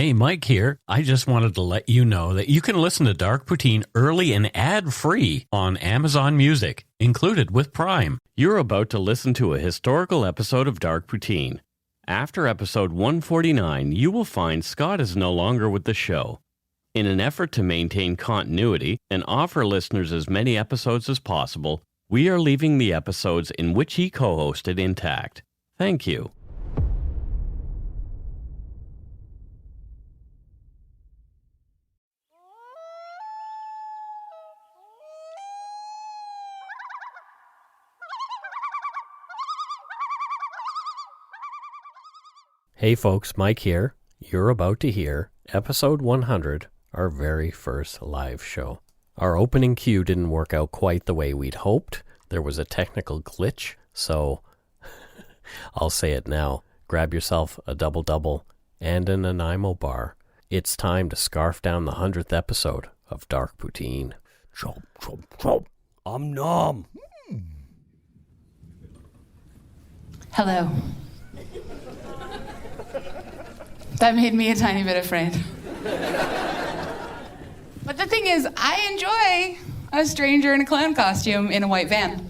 Hey, Mike here. I just wanted to let you know that you can listen to Dark Poutine early and ad-free on Amazon Music, included with Prime. You're about to listen to a historical episode of Dark Poutine. After episode 149, you will find Scott is no longer with the show. In an effort to maintain continuity and offer listeners as many episodes as possible, we are leaving the episodes in which he co-hosted intact. Thank you. Hey folks, Mike here. You're about to hear episode 100, our very first live show. Our opening cue didn't work out quite the way we'd hoped. There was a technical glitch, so I'll say it now. Grab yourself a double-double and an Nanaimo bar. It's time to scarf down the 100th episode of Dark Poutine. Chomp, chomp, chomp. Nom. Hello. That made me a tiny bit afraid. But the thing is, I enjoy a stranger in a clown costume in a white van.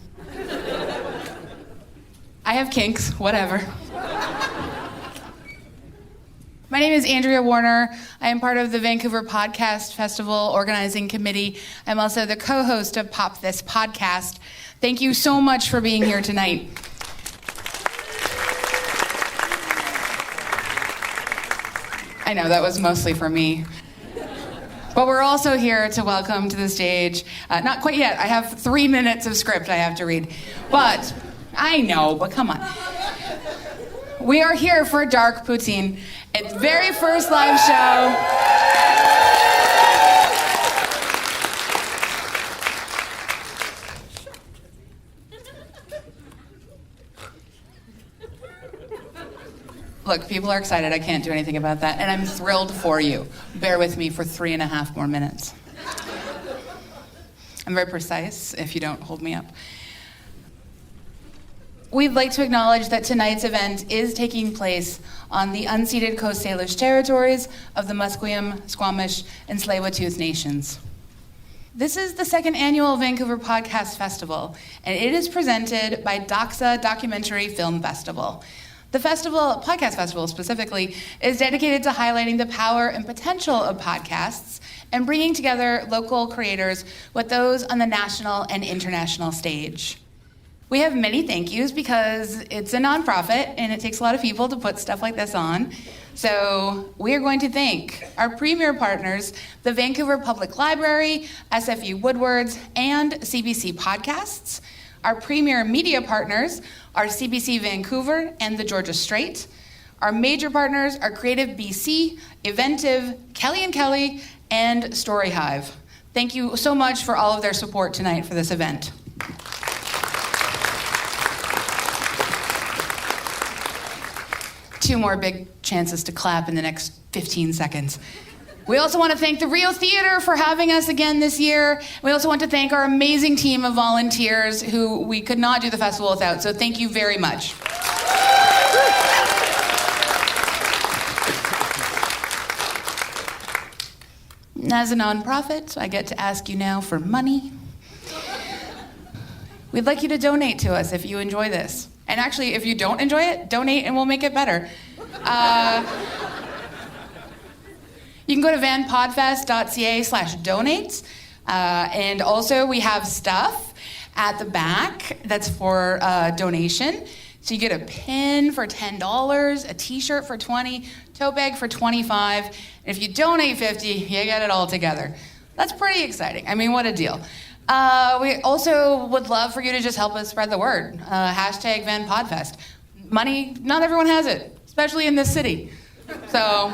I have kinks, whatever. My name is Andrea Warner. I am part of the Vancouver Podcast Festival Organizing Committee. I'm also the co-host of Pop This Podcast. Thank you so much for being here tonight. I know, that was mostly for me. But we're also here to welcome to the stage, not quite yet, I have 3 minutes of script I have to read. But, I know, but come on. We are here for Dark Poutine, its very first live show. Look, people are excited. I can't do anything about that. And I'm thrilled for you. Bear with me for 3.5 more minutes. I'm very precise if you don't hold me up. We'd like to acknowledge that tonight's event is taking place on the unceded Coast Salish territories of the Musqueam, Squamish, and Tsleil-Waututh nations. This is the second annual Vancouver Podcast Festival, and it is presented by Doxa Documentary Film Festival. The Podcast Festival specifically, is dedicated to highlighting the power and potential of podcasts and bringing together local creators with those on the national and international stage. We have many thank yous because it's a nonprofit and it takes a lot of people to put stuff like this on. So we are going to thank our premier partners, the Vancouver Public Library, SFU Woodwards, and CBC Podcasts. Our premier media partners are CBC Vancouver and the Georgia Strait. Our major partners are Creative BC, Eventive, Kelly & Kelly, and Story Hive. Thank you so much for all of their support tonight for this event. Two more big chances to clap in the next 15 seconds. We also want to thank the Rio Theater for having us again this year. We also want to thank our amazing team of volunteers who we could not do the festival without, so thank you very much. As a nonprofit, I get to ask you now for money. We'd like you to donate to us if you enjoy this. And actually, if you don't enjoy it, donate and we'll make it better. You can go to vanpodfest.ca/donate. And also we have stuff at the back that's for donation. So you get a pin for $10, a t-shirt for $20, tote bag for $25. And if you donate $50, you get it all together. That's pretty exciting. I mean, what a deal. We also would love for you to just help us spread the word. Hashtag VanPodFest. Money, not everyone has it, especially in this city. So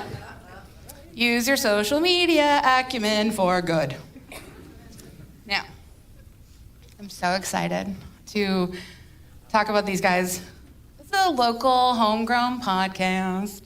use your social media acumen for good. Now, I'm so excited to talk about these guys. It's a local, homegrown podcast.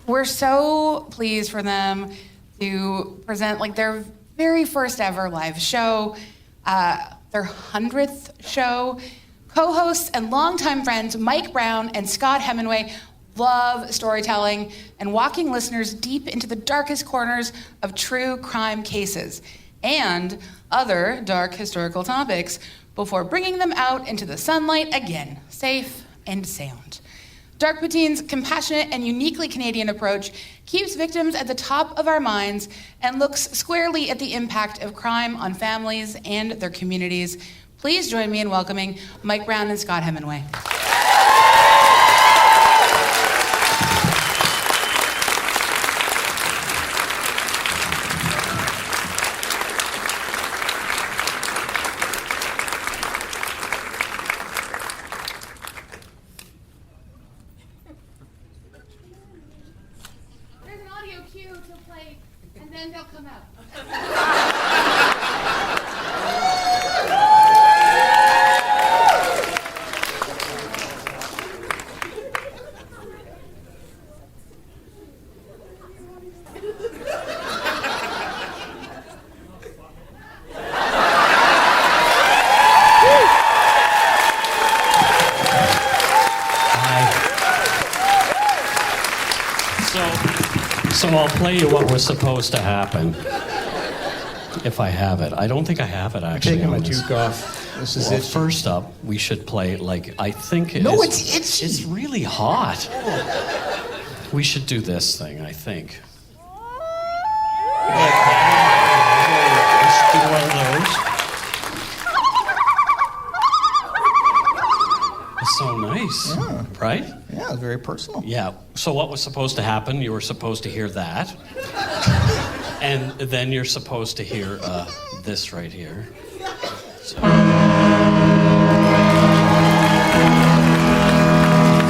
We're so pleased for them to present their very first ever live show, their 100th show. Co-hosts and longtime friends Mike Brown and Scott Hemingway love storytelling, and walking listeners deep into the darkest corners of true crime cases and other dark historical topics before bringing them out into the sunlight again, safe and sound. Dark Poutine's compassionate and uniquely Canadian approach keeps victims at the top of our minds and looks squarely at the impact of crime on families and their communities. Please join me in welcoming Mike Brown and Scott Hemingway. And they'll come out. So I'll play you what was supposed to happen. If I have it. I don't think I have it, actually. Taking my juke off. This is it. First up, we should play, I think it No, is... it's itchy. It's really hot. We should do this thing, I think. Let's do one of those. It's so nice, right? Yeah, it's very personal. Yeah. So what was supposed to happen? You were supposed to hear that. And then you're supposed to hear this right here. So. It's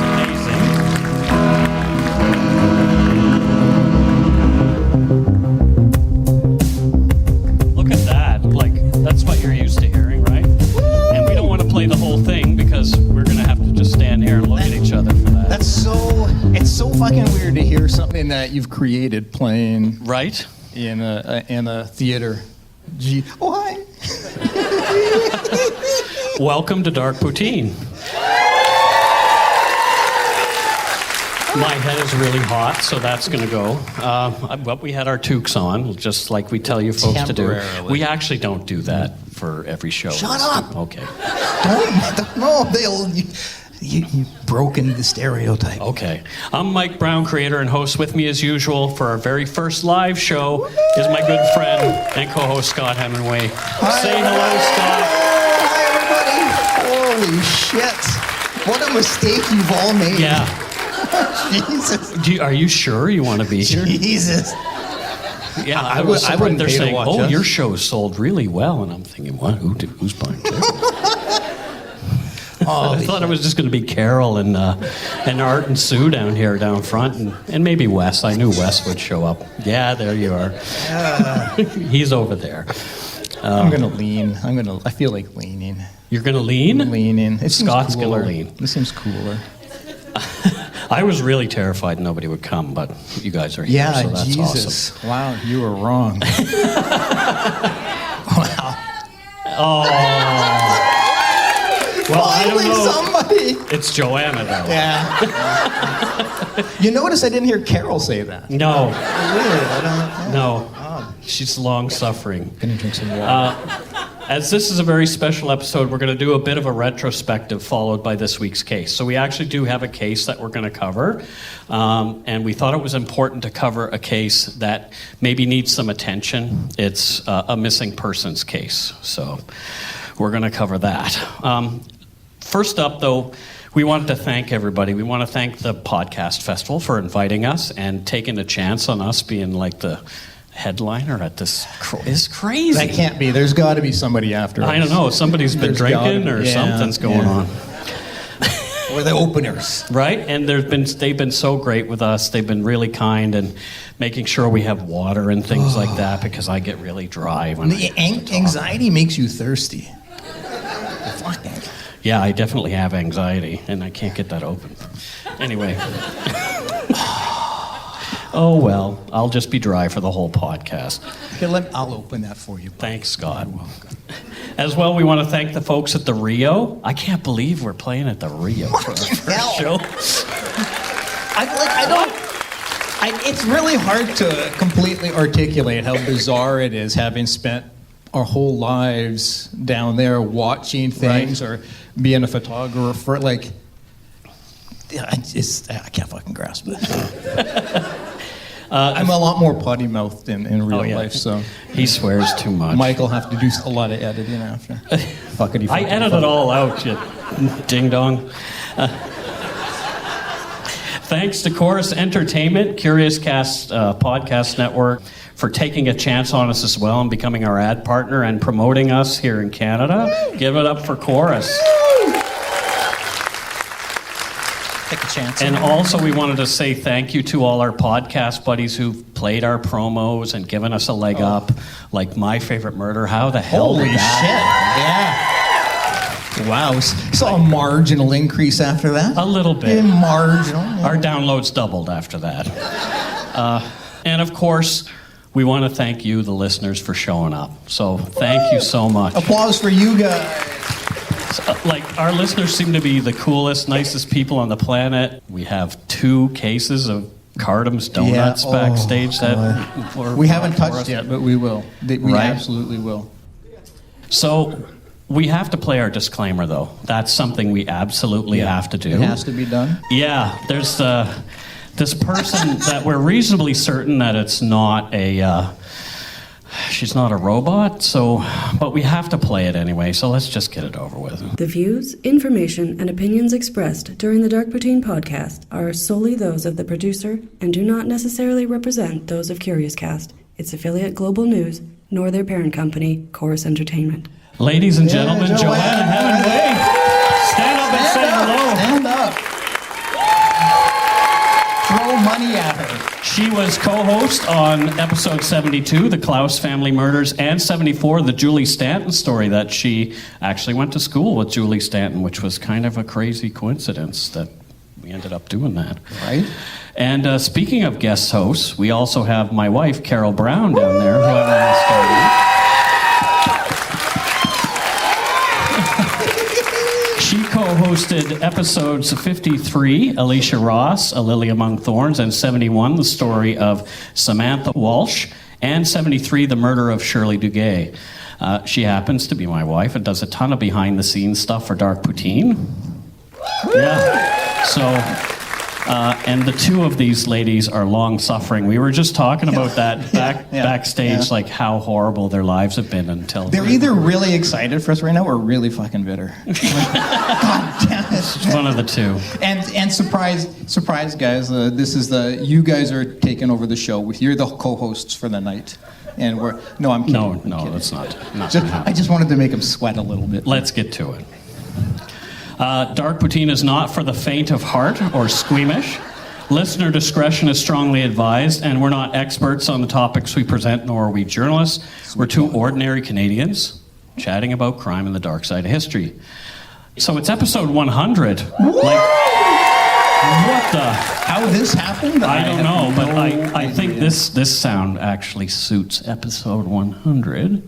amazing. Look at that. That's what you're used to hearing, right? And we don't want to play the whole thing because we're going to have to just stand here and look at each other for that. It's so fucking weird to hear something that you've created playing. Right? In a theater. Oh, hi. Welcome to Dark Poutine. My head is really hot, so that's going to go. But we had our toques on, just like we tell you folks to do. We actually don't do that for every show. Shut up. Okay. Don't. No, you've broken the stereotype. Okay. I'm Mike Brown, creator and host. With me, as usual, for our very first live show is my good friend and co-host Scott Hemingway. Hi. Say hello, Scott. Hi, everybody. Holy shit. What a mistake you've all made. Yeah. Jesus. Are you sure you want to be here? Jesus. Yeah, I wouldn't they're pay to saying, watch "Oh, us." your show sold really well," and I'm thinking, "What? Who's buying tickets?" I thought it was just going to be Carol and Art and Sue down front, and maybe Wes. I knew Wes would show up. Yeah, there you are. He's over there. I'm gonna lean. I feel like leaning. You're gonna lean? Leaning. Scott's gonna lean. This seems cooler. I was really terrified nobody would come, but you guys are here, Yeah, so that's Jesus. awesome. Wow, you were wrong. Wow. Oh. Well, I don't Finally, know. somebody. It's Joanna, though. Yeah. You notice I didn't hear Carol say that. No. Weird. I don't know. No. She's long-suffering. Gonna drink some water. As this is a very special episode, we're going to do a bit of a retrospective followed by this week's case. So we actually do have a case that we're going to cover, and we thought it was important to cover a case that maybe needs some attention. It's a missing persons case, so we're going to cover that. First up, though, we wanted to thank everybody. We want to thank the Podcast Festival for inviting us and taking a chance on us being like the headliner at this. It's crazy. That can't be. There's got to be somebody after us. I don't know. Somebody's been drinking or something's going on. We're the openers. Right? And they've been so great with us. They've been really kind and making sure we have water and things like that because I get really dry when anxiety makes you thirsty. Yeah, I definitely have anxiety and I can't get that open. Anyway. Oh, well, I'll just be dry for the whole podcast. Okay, I'll open that for you. Thanks, Scott. As well, we want to thank the folks at the Rio. I can't believe we're playing at the Rio for our first show. It's really hard to completely articulate how bizarre it is having spent our whole lives down there watching things or being a photographer. Like, I can't fucking grasp it. I'm a lot more potty-mouthed in real life, so he swears too much. Michael have to do a lot of editing after. I edit it all out, you ding-dong. Thanks to Chorus Entertainment, Curious Cast Podcast Network, for taking a chance on us as well and becoming our ad partner and promoting us here in Canada. Give it up for Chorus. Take a chance. And also, we wanted to say thank you to all our podcast buddies who've played our promos and given us a leg up, like My Favorite Murder. How the hell Holy did that? shit, yeah. Wow, saw a marginal increase after that. A little bit. Marginal. Our downloads doubled after that. And of course, we want to thank you, the listeners, for showing up. So thank you so much. Applause for you guys. Like, our listeners seem to be the coolest, nicest people on the planet. We have 2 cases of Cardam's Donuts backstage that we haven't touched yet, but we will. We absolutely will. So we have to play our disclaimer, though. That's something we absolutely have to do. It has to be done. Yeah, there's this person that we're reasonably certain that it's not she's not a robot, but we have to play it anyway, so let's just get it over with. The views, information, and opinions expressed during the Dark Poutine podcast are solely those of the producer and do not necessarily represent those of Curious Cast, its affiliate Global News, nor their parent company, Chorus Entertainment. Ladies and gentlemen, Joanna Hemingway, stand up and say hello. Stand up. Throw money at her. She was co-host on episode 72, The Klaus Family Murders, and 74, The Julie Stanton story, that she actually went to school with Julie Stanton, which was kind of a crazy coincidence that we ended up doing that. Right. And speaking of guest hosts, we also have my wife, Carol Brown, down there, who I've already started. She co-hosted episodes 53, Alicia Ross, A Lily Among Thorns, and 71, the story of Samantha Walsh, and 73, the murder of Shirley Duguay. She happens to be my wife and does a ton of behind-the-scenes stuff for Dark Poutine. Yeah. So, and the 2 of these ladies are long-suffering. We were just talking about that backstage, like how horrible their lives have been until... They're either really excited for us right now or really fucking bitter. God damn it. One of the 2. And surprise, guys, you guys are taking over the show. You're the co-hosts for the night. And I'm kidding. No, that's not I just wanted to make them sweat a little bit. Let's get to it. Dark Poutine is not for the faint of heart or squeamish. Listener discretion is strongly advised, and we're not experts on the topics we present, nor are we journalists. We're 2 ordinary Canadians chatting about crime and the dark side of history. So it's episode 100. What? Like, what the? How this happened? I don't know, but I think this sound actually suits episode 100.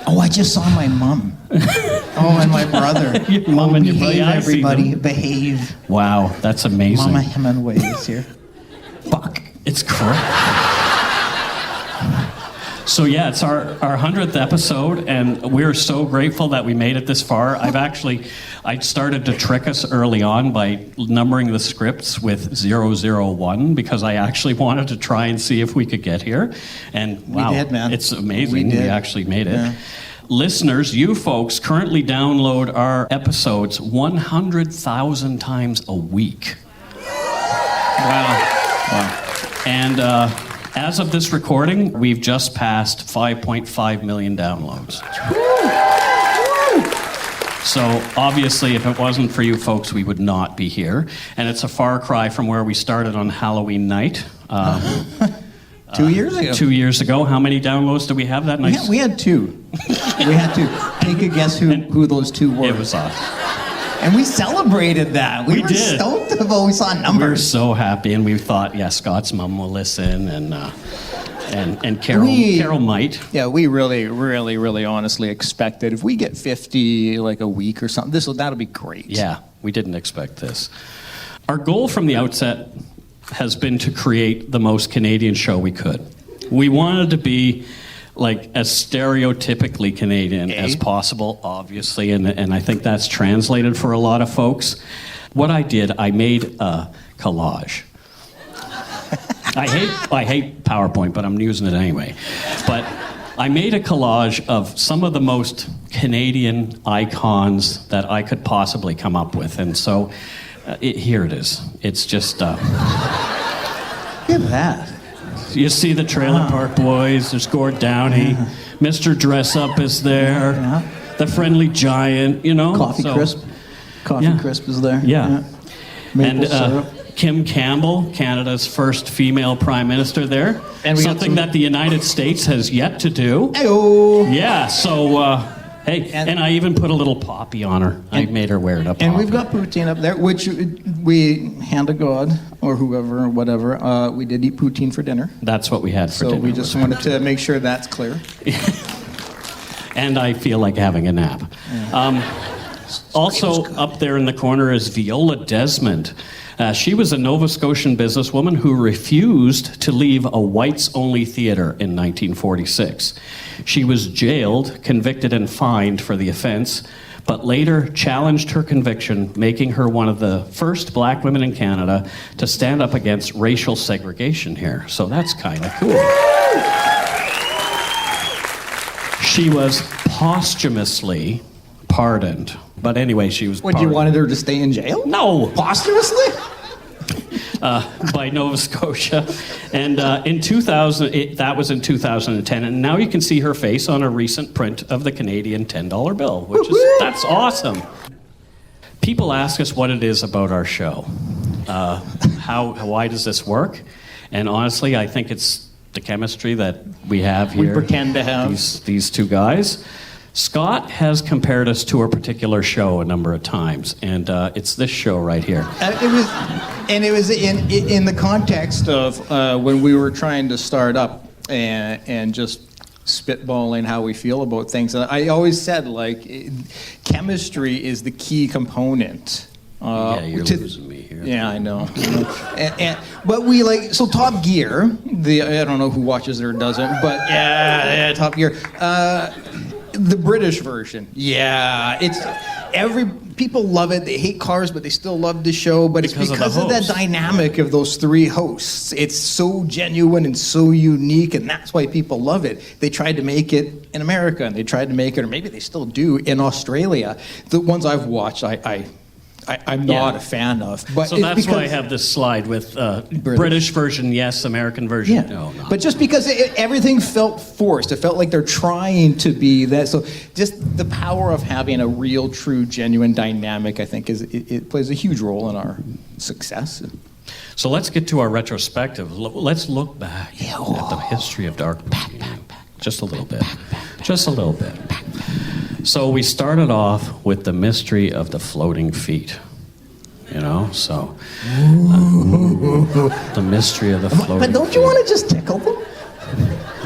Oh, I just saw my mom. Oh, and my brother. Your mom and your brother. Behave, everybody. Behave. Wow, that's amazing. Mama Hemingway is here. Fuck. It's correct. So yeah, it's our 100th episode, and we're so grateful that we made it this far. I started to trick us early on by numbering the scripts with 001 because I actually wanted to try and see if we could get here. And wow, we did, man. It's amazing. We actually made it. Yeah. Listeners, you folks currently download our episodes 100,000 times a week. Wow. And as of this recording, we've just passed 5.5 million downloads. So obviously, if it wasn't for you folks, we would not be here. And it's a far cry from where we started on Halloween night. 2 years ago. 2 years ago. How many downloads did we have that night? We had 2. We had 2. Take a guess who those 2 were. It was us. And we celebrated that. We were did. Stoked about we saw numbers. We were so happy, and we thought, yeah, Scott's mom will listen, and And Carol might. Yeah, we really, really, really honestly expected if we get 50 like a week or something, that'll be great. Yeah, we didn't expect this. Our goal from the outset has been to create the most Canadian show we could. We wanted to be like as stereotypically Canadian as possible, obviously, and I think that's translated for a lot of folks. What I did, I made a collage. I hate PowerPoint, but I'm using it anyway. But I made a collage of some of the most Canadian icons that I could possibly come up with, and so here it is. It's just look at that. You see the Trailer Park Boys. There's Gord Downey. Mr. Dress Up is there. The Friendly Giant. Coffee Crisp is there. Yeah. Maple syrup. Kim Campbell, Canada's first female prime minister there. And something that the United States has yet to do. Hey-o. Yeah, so, hey, and I even put a little poppy on her. I made her wear it up. And we've got poutine up there, which we, hand of God, or whoever, or whatever, we did eat poutine for dinner. That's what we had for dinner. So we just wanted to make sure that's clear. And I feel like having a nap. Also up there in the corner is Viola Desmond. She was a Nova Scotian businesswoman who refused to leave a whites-only theater in 1946. She was jailed, convicted, and fined for the offense, but later challenged her conviction, making her one of the first black women in Canada to stand up against racial segregation here. So that's kind of cool. She was posthumously pardoned. But anyway, she was What, you wanted her to stay in jail? No. Posthumously? By Nova Scotia. And in 2000, that was in 2010. And now you can see her face on a recent print of the Canadian $10 bill, which that's awesome. People ask us what it is about our show. Why does this work? And honestly, I think it's the chemistry that we have here. We pretend to have. These two guys. Scott has compared us to a particular show a number of times, and it's this show right here. It was in the context of when we were trying to start up and just spitballing how we feel about things. And I always said, chemistry is the key component. Yeah, you're losing me here. Yeah, I know. But we so Top Gear. I don't know who watches it or doesn't, but yeah, Top Gear. The British version. Yeah, people love it. They hate cars, but they still love the show. But it's because of that dynamic of those three hosts. It's so genuine and so unique, and that's why people love it. They tried to make it in America, and they tried to make it, or maybe they still do, in Australia. The ones I've watched, I'm not a fan of. But so that's why I have this slide with British version, yes, American version, no. Not. But just because everything felt forced, it felt like they're trying to be that. So just the power of having a real, true, genuine dynamic, I think, it plays a huge role in our success. So let's get to our retrospective. Let's look back at the history of Dark Poutine. Just a little bit. Just a little bit. So we started off with the mystery of the floating feet. The mystery of the floating feet. But don't you want to just tickle them?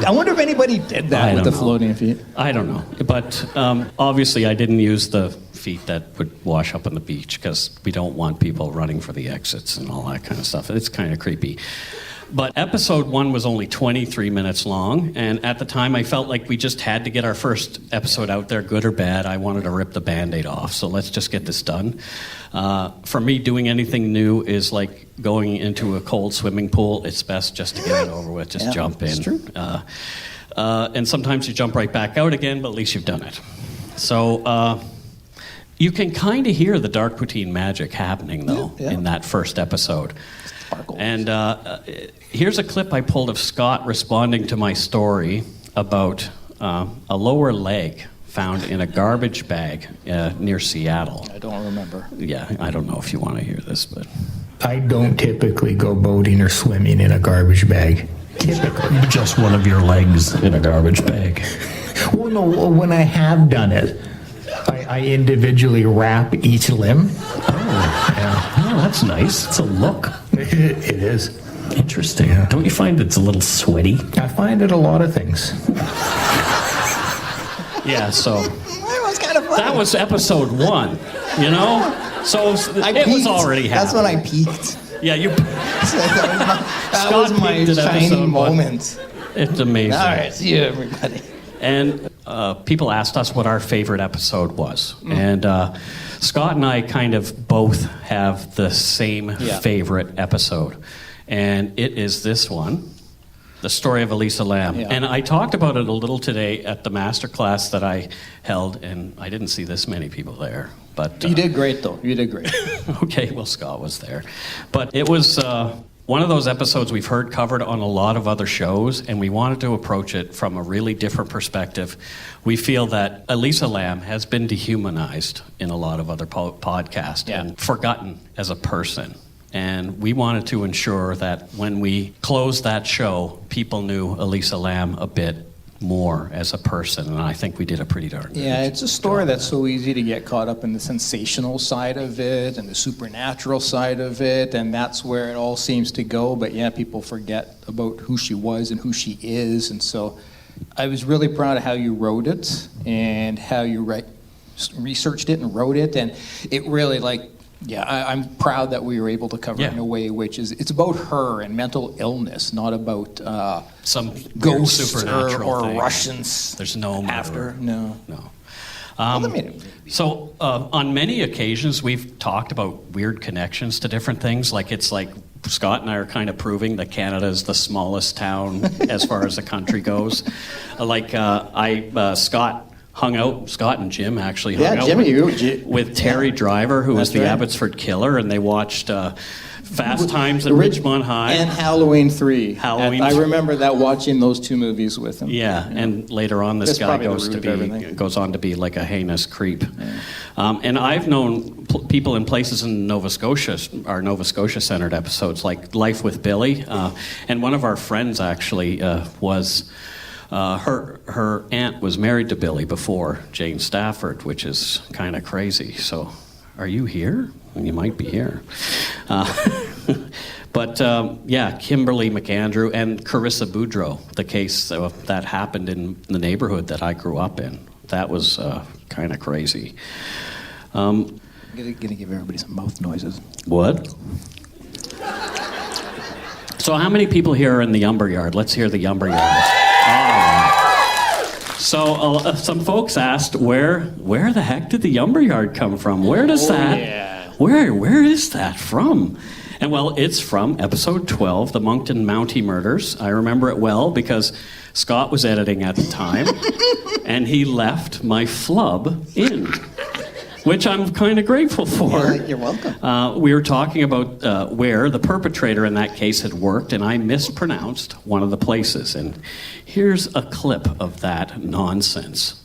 I wonder if anybody did that with the floating feet. I don't know. But obviously I didn't use the feet that would wash up on the beach because we don't want people running for the exits and all that kind of stuff. It's kind of creepy. But episode 1 was only 23 minutes long, and at the time I felt like we just had to get our first episode out there, good or bad. I wanted to rip the Band-Aid off, so let's just get this done. For me, doing anything new is like going into a cold swimming pool. It's best just to get it over with, just jump in. That's true. And sometimes you jump right back out again, but at least you've done it. So you can kind of hear the Dark Poutine magic happening, though, in that first episode. Sparkles. And here's a clip I pulled of Scott responding to my story about a lower leg found in a garbage bag near Seattle. I don't remember. Yeah, I don't know if you want to hear this, but... I don't typically go boating or swimming in a garbage bag. Typically. Just one of your legs in a garbage bag. Well, no, when I have done it, I individually wrap each limb. Oh, yeah. Oh, that's nice. It's a look. It is. Interesting. Don't you find it's a little sweaty? I find it a lot of things. Yeah, so That was kind of funny. that was episode 1, you know? So it was already happening. That's when I peaked. Yeah, you... That was my peaked at episode shining 1. moment. It's amazing. All right, see you, everybody. And people asked us what our favorite episode was. And Scott and I kind of both have the same favorite episode. And it is this one, the story of Elisa Lam. Yeah. And I talked about it a little today at the master class that I held, and I didn't see this many people there. But You did great, though. You did great. okay, well, Scott was there. But it was one of those episodes we've heard covered on a lot of other shows, and we wanted to approach it from a really different perspective. We feel that Elisa Lam has been dehumanized in a lot of other podcasts and forgotten as a person. And we wanted to ensure that when we closed that show, people knew Elisa Lam a bit more as a person, and I think we did a pretty darn good Yeah, it's a story that's so easy to get caught up in the sensational side of it and the supernatural side of it, and that's where it all seems to go. But yeah, people forget about who she was and who she is, and so I was really proud of how you wrote it and how you researched it and wrote it, and it really I'm proud that we were able to cover it in a way which is, it's about her and mental illness, not about some ghosts supernatural or thing. Russians. There's no after. No. So on many occasions we've talked about weird connections to different things. Like Scott and I are kind of proving that Canada is the smallest town as far as the country goes. Scott and Jim actually hung out with Terry Driver, who was the Abbotsford Killer, and they watched Fast Times at Ridgemont High. And Halloween 3. I remember that, watching those two movies with him. Yeah, and later on this guy goes on to be like a heinous creep. Yeah. And I've known people in places in Nova Scotia, our Nova Scotia-centered episodes, like Life with Billy. And one of our friends actually was... her aunt was married to Billy before Jane Stafford, which is kind of crazy. So, are you here? You might be here. But Kimberly McAndrew and Carissa Boudreau, the case that happened in the neighborhood that I grew up in. That was kind of crazy. I'm gonna give everybody some mouth noises. What? So how many people here are in the Yumber Yard? Let's hear the Yumber Yard. So some folks asked, where the heck did the Yumber Yard come from? Where does where is that from? And well, it's from episode 12, the Moncton Mountie murders. I remember it well because Scott was editing at the time, and he left my flub in, which I'm kind of grateful for. You're welcome. We were talking about where the perpetrator in that case had worked, and I mispronounced one of the places. And here's a clip of that nonsense.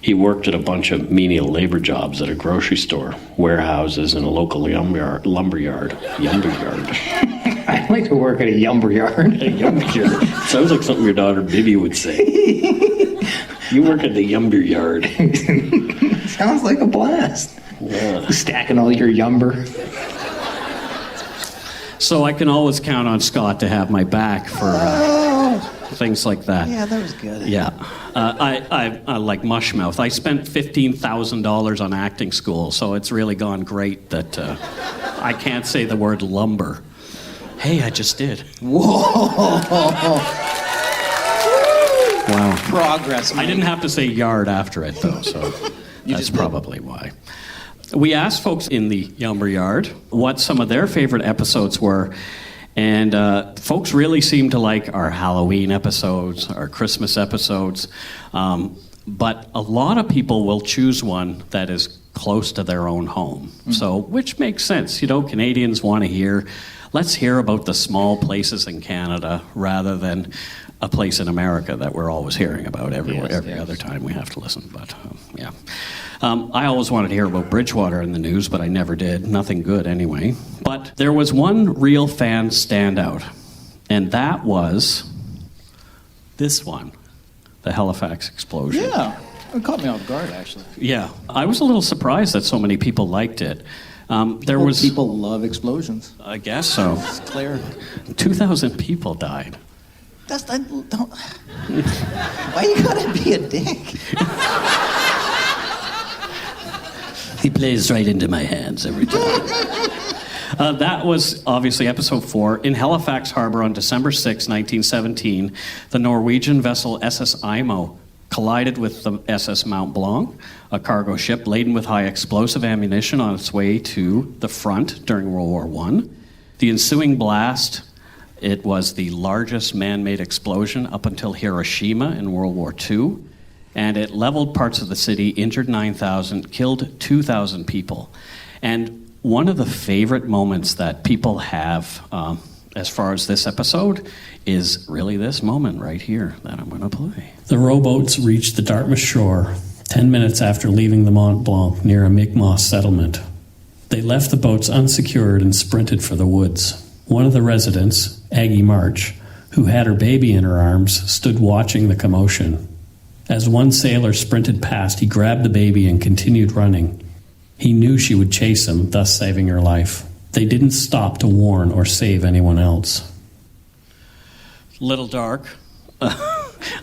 He worked at a bunch of menial labor jobs at a grocery store, warehouses, and a local lumber yard. I'd like to work at a lumber yard. A lumber yard. Sounds like something your daughter Bibi would say. You work at the lumber yard. Sounds like a blast. Yeah. Stacking all your lumber. So I can always count on Scott to have my back for things like that. Yeah, that was good. Yeah. I like Mushmouth. I spent $15,000 on acting school, so it's really gone great that I can't say the word lumber. Hey, I just did. Whoa! Wow. Progress. I didn't have to say yard after it, though, so that's probably why. We asked folks in the Yumber Yard what some of their favorite episodes were, and folks really seemed to like our Halloween episodes, our Christmas episodes, but a lot of people will choose one that is close to their own home. So, which makes sense. You know, Canadians want to hear, let's hear about the small places in Canada rather than a place in America that we're always hearing about every other time we have to listen. But, I always wanted to hear about Bridgewater in the news, but I never did. Nothing good, anyway. But there was one real fan standout, and that was this one, the Halifax explosion. Yeah, it caught me off guard, actually. Yeah, I was a little surprised that so many people liked it. People love explosions. I guess so. It's clear. 2,000 people died. Why you gotta be a dick? He plays right into my hands every time. That was obviously episode 4. In Halifax Harbor on December 6, 1917, the Norwegian vessel SS Imo collided with the SS Mount Blanc, a cargo ship laden with high explosive ammunition on its way to the front during World War I. The ensuing blast, it was the largest man-made explosion up until Hiroshima in World War II, and it leveled parts of the city, injured 9,000, killed 2,000 people. And one of the favorite moments that people have as far as this episode is really this moment right here that I'm going to play. The rowboats reached the Dartmouth shore 10 minutes after leaving the Mont Blanc near a Mi'kmaq settlement. They left the boats unsecured and sprinted for the woods. One of the residents, Aggie March, who had her baby in her arms, stood watching the commotion. As one sailor sprinted past, he grabbed the baby and continued running. He knew she would chase him, thus saving her life. They didn't stop to warn or save anyone else. Little dark.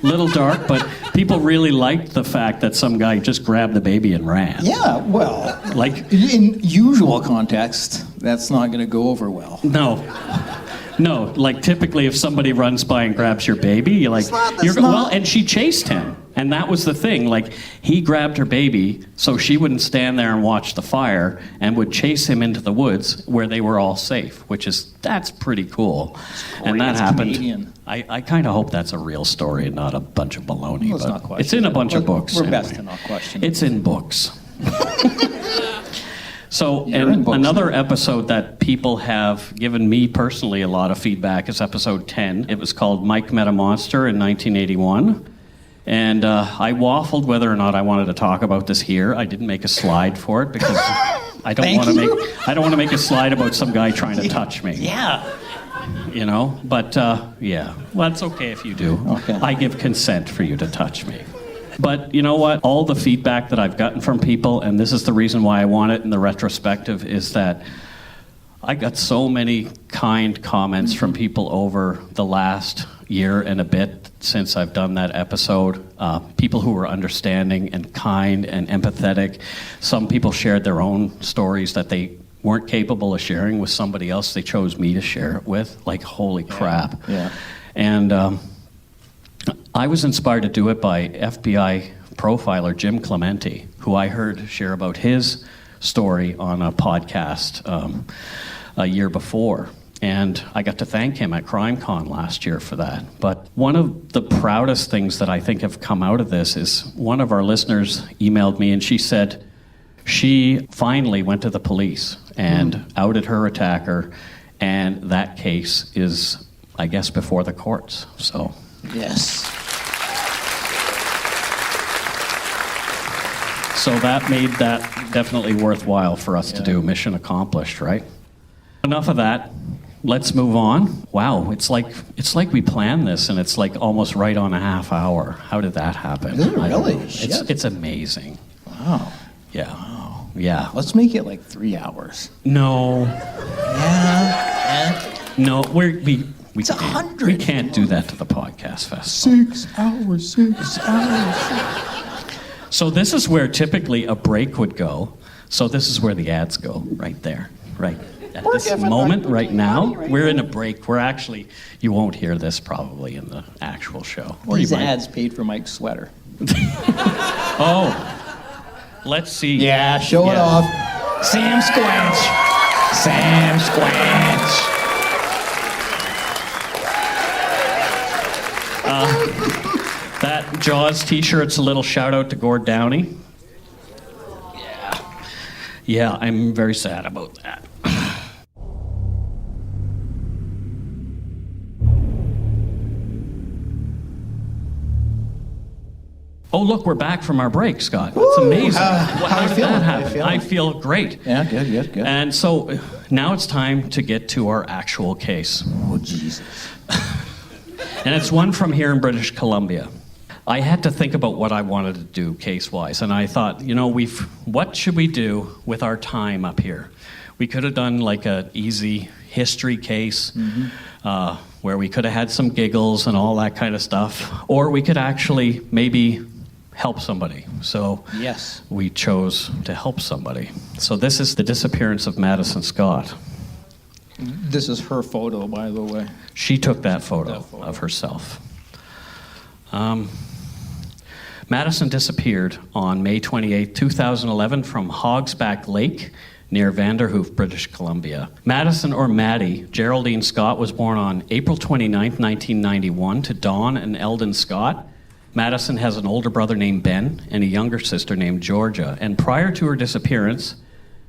Little dark, but people really liked the fact that some guy just grabbed the baby and ran. Yeah, well, Like, in usual context, that's not going to go over well. No, like typically if somebody runs by and grabs your baby, you're like, well, and she chased him. And that was the thing, like he grabbed her baby so she wouldn't stand there and watch the fire and would chase him into the woods where they were all safe, that's pretty cool. And that happened. Canadian. I kind of hope that's a real story and not a bunch of baloney. Let's not question it's in a bunch of books. We're best to not question. It's in books. So, and another episode that people have given me personally a lot of feedback is episode 10. It was called Mike Met a Monster in 1981. And I waffled whether or not I wanted to talk about this here. I didn't make a slide for it because I don't want to make a slide about some guy trying to touch me. Yeah. You know, but yeah, well, that's okay if you do. Okay. I give consent for you to touch me. But you know what? All the feedback that I've gotten from people, and this is the reason why I want it in the retrospective, is that I got so many kind comments from people over the last year and a bit since I've done that episode. People who were understanding and kind and empathetic. Some people shared their own stories that they weren't capable of sharing with somebody else. They chose me to share it with. Like, holy crap. Yeah. And I was inspired to do it by FBI profiler Jim Clementi, who I heard share about his story on a podcast a year before. And I got to thank him at CrimeCon last year for that. But one of the proudest things that I think have come out of this is one of our listeners emailed me and she said she finally went to the police and outed her attacker, and that case is, I guess, before the courts. So Yes. So that made that definitely worthwhile for us to do. Mission accomplished, right? Enough of that. Let's move on. Wow, it's like we planned this, and it's like almost right on a half hour. How did that happen? Is it really? It's amazing. Wow. Yeah. Wow. Yeah. Let's make it like 3 hours. No. Yeah. No. We It's 100. We can't do that to the podcast festival. 6 hours. 6 hours. So this is where typically a break would go. So this is where the ads go, right there, right. At this moment, right now, we're in a break. We're actually, you won't hear this probably in the actual show. Or These you might. ads paid for Mike's sweater. Oh, let's see. Yeah, show it off. Sam Squanch. Sam Squanch. That Jaws t-shirt's a little shout out to Gord Downey. Yeah, I'm very sad about that. Oh, look, we're back from our break, Scott. That's amazing. How did you feeling? that How you happen? feeling? I feel great. Yeah, good. And so now it's time to get to our actual case. Oh, Jesus. And it's one from here in British Columbia. I had to think about what I wanted to do case-wise, and I thought, what should we do with our time up here? We could have done like an easy history case where we could have had some giggles and all that kind of stuff, or we could actually maybe help somebody. So Yes. we chose to help somebody. So this is the disappearance of Madison Scott. This is her photo, by the way. She took that photo of herself. Madison disappeared on May 28, 2011 from Hogsback Lake near Vanderhoof, British Columbia. Madison, or Maddie, Geraldine Scott, was born on April 29, 1991 to Dawn and Eldon Scott. Madison has an older brother named Ben and a younger sister named Georgia. And prior to her disappearance,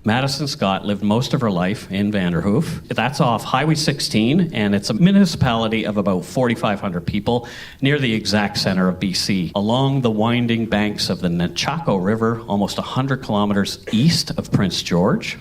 Madison Scott lived most of her life in Vanderhoof. That's off Highway 16, and it's a municipality of about 4,500 people near the exact center of BC, along the winding banks of the Nechako River, almost 100 kilometers east of Prince George.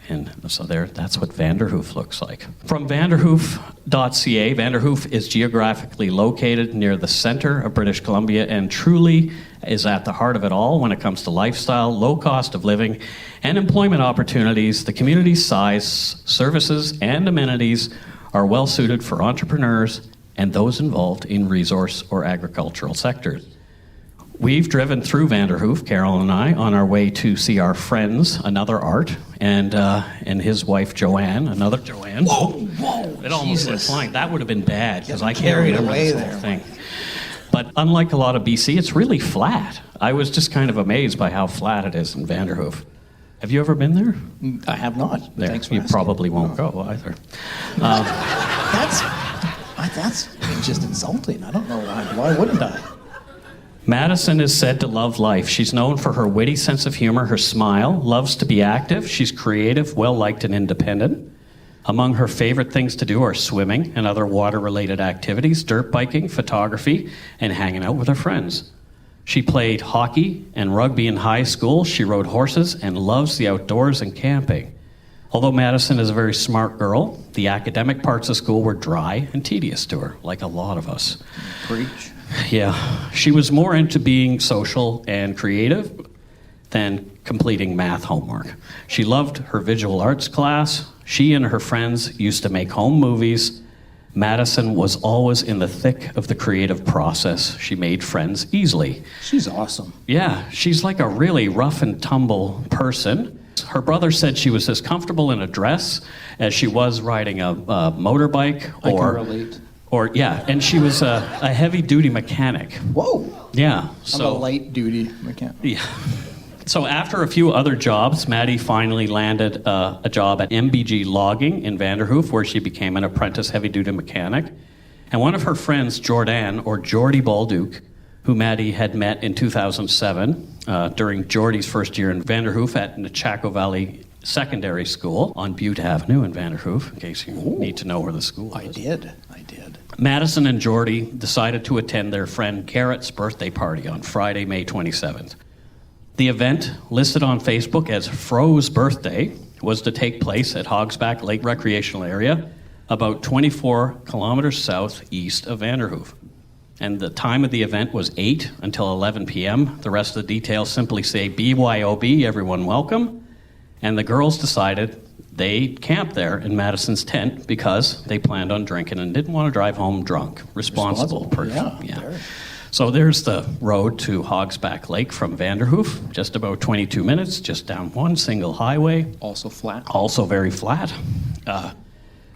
And so that's what Vanderhoof looks like. From vanderhoof.ca, Vanderhoof is geographically located near the center of British Columbia and truly is at the heart of it all when it comes to lifestyle, low cost of living, and employment opportunities. The community's size, services, and amenities are well suited for entrepreneurs and those involved in resource or agricultural sectors. We've driven through Vanderhoof, Carol and I, on our way to see our friends, Another Art, and his wife Joanne, another Joanne. Whoa! It almost went flying. That would have been bad because I can't carried remember away this whole there. thing. But unlike a lot of BC, it's really flat. I was just kind of amazed by how flat it is in Vanderhoof. Have you ever been there? I have not. There. Thanks for You asking. probably won't go either. That's just insulting. I don't know why. Why wouldn't I? Madison is said to love life. She's known for her witty sense of humor, her smile, loves to be active. She's creative, well-liked, and independent. Among her favorite things to do are swimming and other water-related activities, dirt biking, photography, and hanging out with her friends. She played hockey and rugby in high school. She rode horses and loves the outdoors and camping. Although Madison is a very smart girl, the academic parts of school were dry and tedious to her, like a lot of us. Preach. Yeah, she was more into being social and creative than completing math homework. She loved her visual arts class. She and her friends used to make home movies. Madison was always in the thick of the creative process. She made friends easily. She's awesome. Yeah, she's like a really rough and tumble person. Her brother said she was as comfortable in a dress as she was riding a motorbike. I can relate. And she was a heavy-duty mechanic. Whoa. Yeah. I'm a light-duty mechanic. Yeah. So after a few other jobs, Maddie finally landed a job at MBG Logging in Vanderhoof, where she became an apprentice heavy-duty mechanic. And one of her friends, Jordan, or Geordie Balduke, who Maddie had met in 2007 during Geordie's first year in Vanderhoof at Nechako Valley Secondary School on Butte Avenue in Vanderhoof, in case you need to know where the school is. I did. Madison and Geordie decided to attend their friend Garrett's birthday party on Friday, May 27th. The event, listed on Facebook as Fro's Birthday, was to take place at Hogsback Lake Recreational Area, about 24 kilometers southeast of Vanderhoof. And the time of the event was 8 until 11 p.m. The rest of the details simply say BYOB, everyone welcome. And the girls decided they'd camp there in Madison's tent because they planned on drinking and didn't want to drive home drunk. Responsible person. Yeah. So there's the road to Hogsback Lake from Vanderhoof, just about 22 minutes, just down one single highway. Also flat. Also very flat.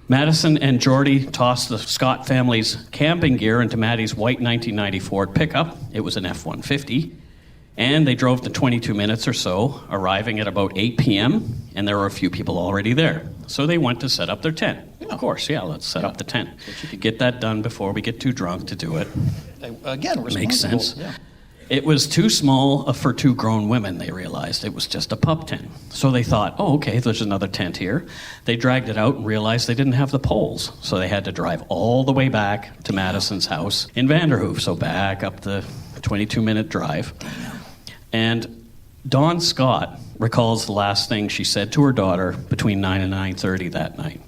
Madison and Geordie tossed the Scott family's camping gear into Maddie's white 1990 Ford pickup. It was an F-150. And they drove the 22 minutes or so, arriving at about 8 p.m., and there were a few people already there. So they went to set up their tent. Of course, let's set up the tent. Get that done before we get too drunk to do it. Again, responsible. Makes sense. Yeah. It was too small for two grown women, they realized. It was just a pup tent. So they thought, okay, there's another tent here. They dragged it out and realized they didn't have the poles. So they had to drive all the way back to Madison's house in Vanderhoof. So back up the 22-minute drive. And Dawn Scott recalls the last thing she said to her daughter between 9 and 9:30 that night.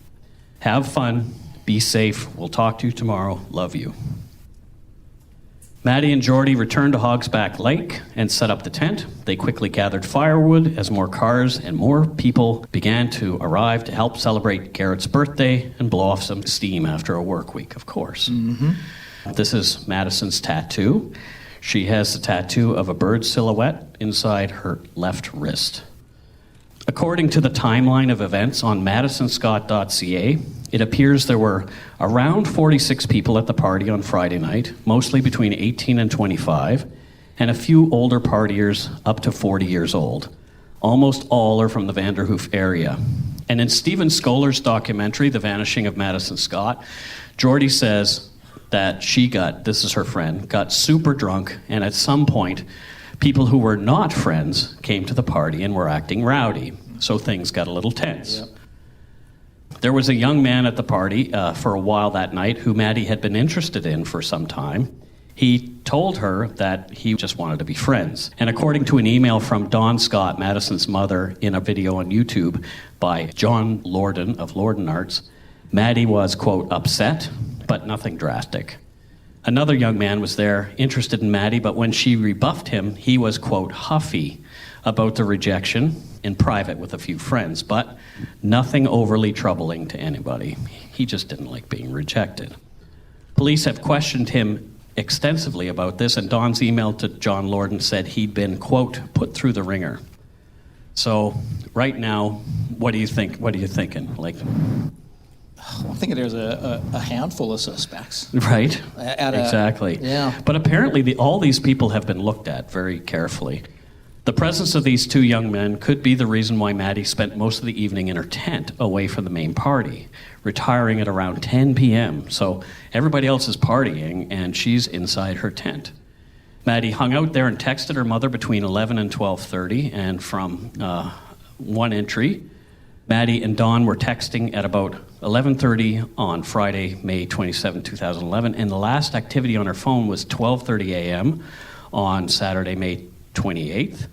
Have fun. Be safe. We'll talk to you tomorrow. Love you. Maddie and Geordie returned to Hogsback Lake and set up the tent. They quickly gathered firewood as more cars and more people began to arrive to help celebrate Garrett's birthday and blow off some steam after a work week, of course. Mm-hmm. This is Madison's tattoo. She has the tattoo of a bird silhouette inside her left wrist. According to the timeline of events on madisonscott.ca, it appears there were around 46 people at the party on Friday night, mostly between 18 and 25, and a few older partiers up to 40 years old. Almost all are from the Vanderhoof area. And in Stephen Scholar's documentary, The Vanishing of Madison Scott, Geordie says that this is her friend, got super drunk, and at some point, people who were not friends came to the party and were acting rowdy. So things got a little tense. Yep. There was a young man at the party for a while that night who Maddie had been interested in for some time. He told her that he just wanted to be friends. And according to an email from Dawn Scott, Madison's mother, in a video on YouTube by John Lorden of Lorden Arts, Maddie was, quote, upset, but nothing drastic. Another young man was there, interested in Maddie, but when she rebuffed him, he was, quote, huffy about the rejection in private with a few friends, but nothing overly troubling to anybody. He just didn't like being rejected. Police have questioned him extensively about this, and Don's email to John Lorden said he'd been, quote, put through the ringer. So right now, what do you think? What are you thinking? I'm thinking there's a handful of suspects. Right, exactly. Yeah. But apparently all these people have been looked at very carefully. The presence of these two young men could be the reason why Maddie spent most of the evening in her tent away from the main party, retiring at around 10 p.m. So everybody else is partying, and she's inside her tent. Maddie hung out there and texted her mother between 11 and 12:30, and from one entry, Maddie and Dawn were texting at about 11:30 on Friday, May 27, 2011, and the last activity on her phone was 12:30 a.m. on Saturday, May 28th.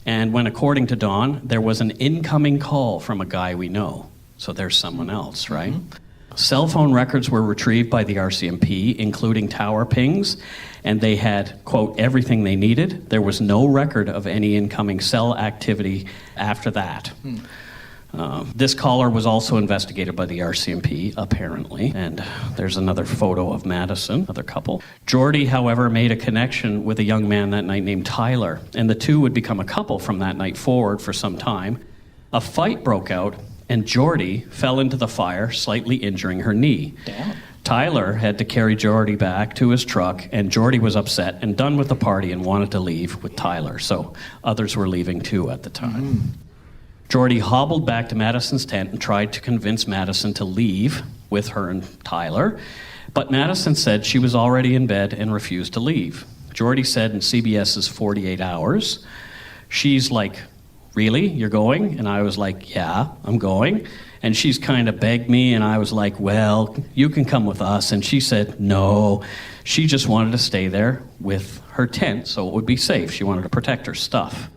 And when, according to Dawn, there was an incoming call from a guy we know. So there's someone else, right? Mm-hmm. Cell phone records were retrieved by the RCMP, including tower pings, and they had, quote, everything they needed. There was no record of any incoming cell activity after that. This caller was also investigated by the RCMP, apparently, and there's another photo of Madison, another couple. Geordie, however, made a connection with a young man that night named Tyler, and the two would become a couple from that night forward for some time. A fight broke out, and Geordie fell into the fire, slightly injuring her knee. Damn. Tyler had to carry Geordie back to his truck, and Geordie was upset and done with the party and wanted to leave with Tyler, so others were leaving too at the time. Mm. Geordie hobbled back to Madison's tent and tried to convince Madison to leave with her and Tyler, but Madison said she was already in bed and refused to leave. Geordie said in CBS's 48 Hours, she's like, really, you're going? And I was like, yeah, I'm going. And she's kind of begged me, and I was like, well, you can come with us. And she said, no, she just wanted to stay there with her tent so it would be safe. She wanted to protect her stuff.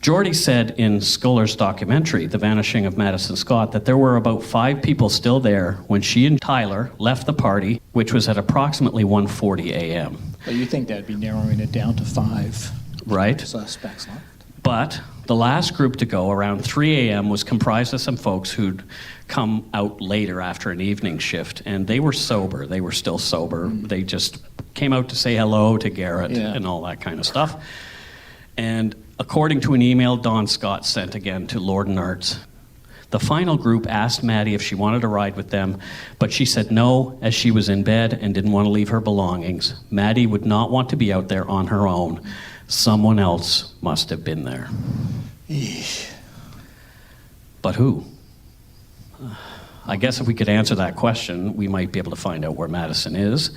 Geordie said in Scholar's documentary, The Vanishing of Madison Scott, that there were about 5 people still there when she and Tyler left the party, which was at approximately 1:40 a.m. But you think that'd be narrowing it down to 5 right? Suspects, huh? But the last group to go, around 3 a.m., was comprised of some folks who'd come out later after an evening shift, and they were sober. They were still sober. They just came out to say hello to Garrett and all that kind of stuff. And according to an email Dawn Scott sent again to Lorden Arts, the final group asked Maddie if she wanted to ride with them, but she said no, as she was in bed and didn't want to leave her belongings. Maddie would not want to be out there on her own. Someone else must have been there. Eesh. But who? I guess if we could answer that question, we might be able to find out where Madison is.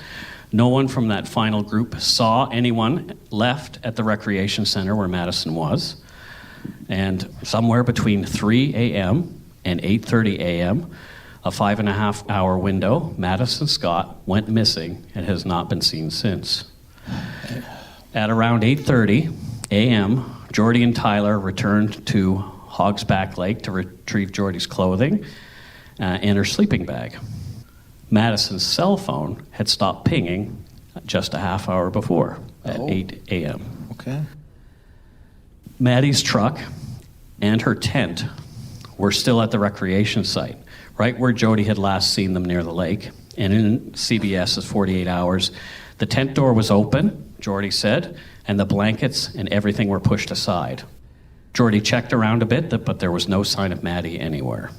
No one from that final group saw anyone left at the recreation center where Madison was. And somewhere between 3 a.m. and 8:30 a.m., a 5.5-hour window, Madison Scott went missing and has not been seen since. At around 8:30 a.m., Geordie and Tyler returned to Hogsback Lake to retrieve Geordie's clothing and her sleeping bag. Madison's cell phone had stopped pinging just a half hour before at 8 a.m. Okay. Maddie's truck and her tent were still at the recreation site, right where Jody had last seen them near the lake. And in CBS's 48 hours, the tent door was open, Jordy said, and the blankets and everything were pushed aside. Jordy checked around a bit, but there was no sign of Maddie anywhere.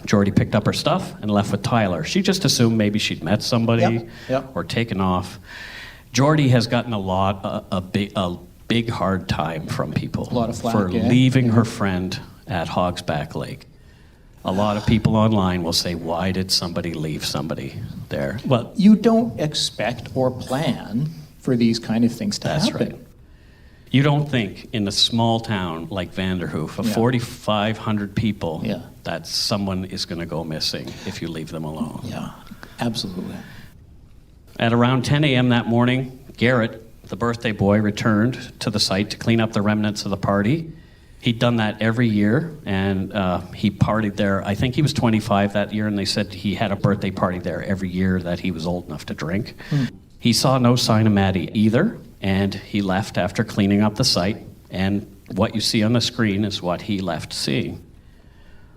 Jordy picked up her stuff and left with Tyler. She just assumed maybe she'd met somebody or taken off. Jordy has gotten a big hard time from people A lot of flack, for leaving her friend at Hogsback Lake. A lot of people online will say, why did somebody leave somebody there? Well, You don't expect or plan for these kind of things to that's happen. right. You don't think in a small town like Vanderhoof of 4,500 people that someone is going to go missing if you leave them alone. Yeah, absolutely. At around 10 a.m. that morning, Garrett, the birthday boy, returned to the site to clean up the remnants of the party. He'd done that every year, and he partied there. I think he was 25 that year, and they said he had a birthday party there every year that he was old enough to drink. He saw no sign of Maddie either, and he left after cleaning up the site, and what you see on the screen is what he left seeing.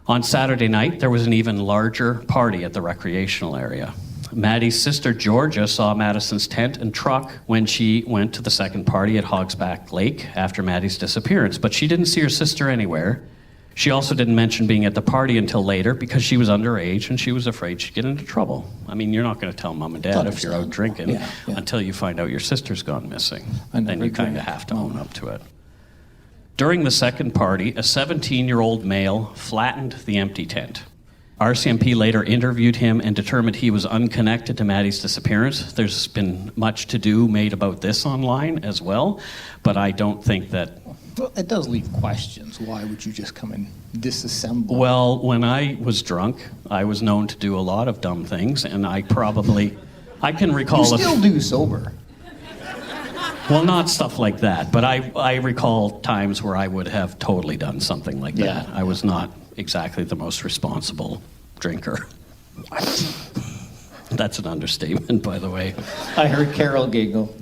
On Saturday night, there was an even larger party at the recreational area. Maddie's sister Georgia saw Madison's tent and truck when she went to the second party at Hogsback Lake after Maddie's disappearance, but she didn't see her sister anywhere. She also didn't mention being at the party until later because she was underage and she was afraid she'd get into trouble. I mean, you're not going to tell mom and dad if you're out drinking until you find out your sister's gone missing. Then you kind of have to own up to it. During the second party, a 17-year-old male flattened the empty tent. RCMP later interviewed him and determined he was unconnected to Maddie's disappearance. There's been much to-do made about this online as well, but I don't think that... Well, it does leave questions. Why would you just come and disassemble? Well, when I was drunk, I was known to do a lot of dumb things, and I can recall... You still do sober. Well, not stuff like that, but I recall times where I would have totally done something like that. I was not exactly the most responsible drinker. That's an understatement, by the way. I heard Carol giggle.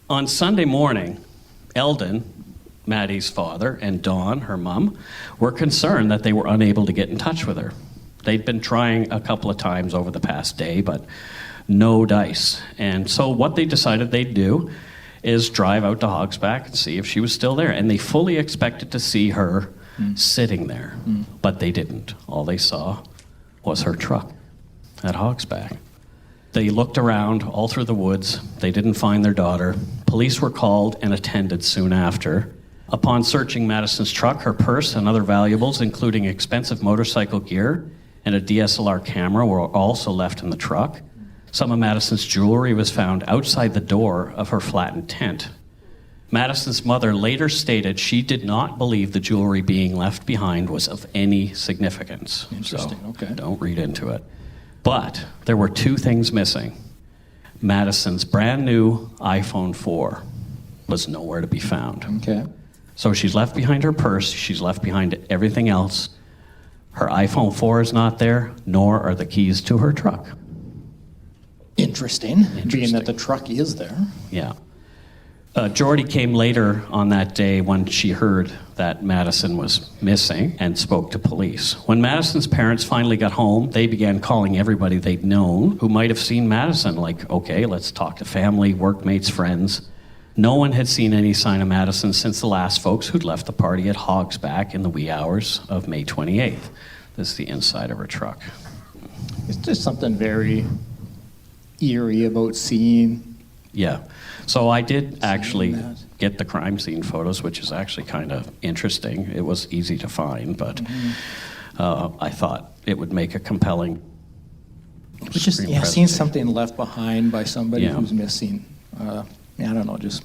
On Sunday morning, Eldon, Maddie's father, and Dawn, her mom, were concerned that they were unable to get in touch with her. They'd been trying a couple of times over the past day, but no dice. And so what they decided they'd do is drive out to Hogsback and see if she was still there. And they fully expected to see her sitting there, but they didn't. All they saw was her truck at Hogsback. They looked around all through the woods. They didn't find their daughter. Police were called and attended soon after. Upon searching Madison's truck, her purse and other valuables, including expensive motorcycle gear and a DSLR camera, were also left in the truck. Some of Madison's jewelry was found outside the door of her flattened tent. Madison's mother later stated she did not believe the jewelry being left behind was of any significance. Interesting, okay. Don't read into it. But there were two things missing. Madison's brand new iPhone 4 was nowhere to be found. Okay. So she's left behind her purse, she's left behind everything else. Her iPhone 4 is not there, nor are the keys to her truck. Interesting. Being that the truck is there. Yeah. Jordy came later on that day when she heard that Madison was missing and spoke to police. When Madison's parents finally got home, they began calling everybody they'd known who might have seen Madison, like, okay, let's talk to family, workmates, friends. No one had seen any sign of Madison since the last folks who'd left the party at Hogsback in the wee hours of May 28th. This is the inside of her truck. It's just something very eerie about seeing. Yeah. So I did actually get the crime scene photos, which is actually kind of interesting. It was easy to find, but I thought it would make a compelling seeing something left behind by somebody who's missing. I don't know, just...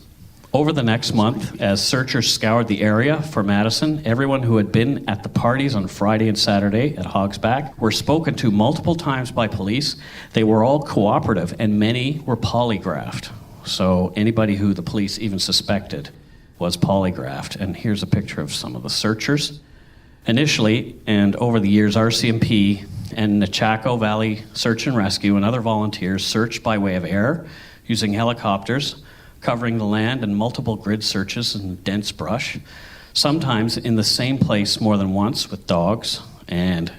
Over the next month, as searchers scoured the area for Madison, everyone who had been at the parties on Friday and Saturday at Hogsback were spoken to multiple times by police. They were all cooperative, and many were polygraphed. So anybody who the police even suspected was polygraphed. And here's a picture of some of the searchers. Initially, and over the years, RCMP and Chaco Valley Search and Rescue and other volunteers searched by way of air using helicopters, covering the land in multiple grid searches in dense brush, sometimes in the same place more than once with dogs, and